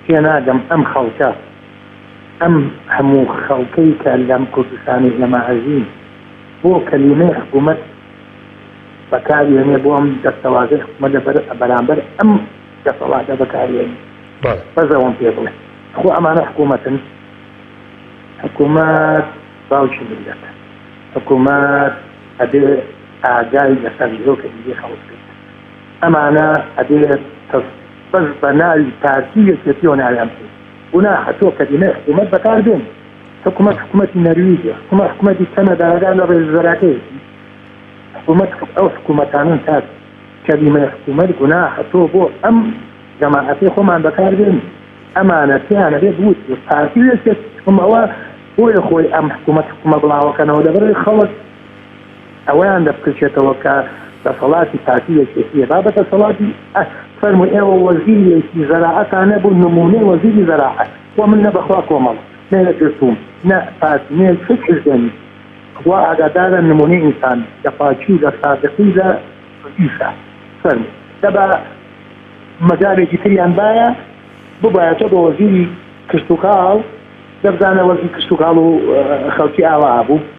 تێناگەم ئەم خەڵکە ئەم هەموو خەڵکەی کە لەم کوردستانی لەمەعەزین بۆ کەلیمەی حکوومەت بەکارهێنێ بۆ ئەم دەستەوازەی حکوومەت بەرامبەر ئەم دەسەڵاتە بەکارهێنێ بەزەوەم پێ بڵێ خۆ ئەمانە حکوومەتن حکوومەت باوکی ملەتە حکوومەت ئەبێ ئاگای لەسەر زۆکە دیگە خەڵک ئەمانە ئەبێ بەس بە ناوی پارتیەکێتی و ناویان پێ ونا حتۆ کەلیمەی حکوومەت بەکاردێن حکوومەتی نەرویجە حکوومەتی کەنەداگان لە ڕێزبەرەکەیەتی حکوومەت ئەو حکوومەتانن تا کەلیمەی حکوومەت گونا حتۆ بۆ ئەم جەماعەتی خۆمان بەکاردێن ئەمانە پێیانە بێ بوت پارتیەکێت ئەوە بۆیە خۆی ئەم حکوومەت حکوومە بڵاوەکەنەوە لەبەر خەڵک ئەویان دەبکرێتەوە کە دەسەڵاتی پارتیەکێتیە بابەتە دەسەڵاتی فەرمووی ئێوە وەزیرێکی زەراعەتان نەبوو نمونەی وەزیری زەراعەت وە من نەبەخوا کۆمەڵ نێنە گرتووم نە پارتی نێن فکر دێنی خوا ئاگادارە نمونەی ئینسان لە پاچی و لە سادقی لە ئیسا فەرمووی دەبا مەجارێکی تریان باە ببایەتە بە وەزیری کشت و کاڵ دەبزانە وەزیری کشت و کاڵ و خەڵکی ئاوا بوو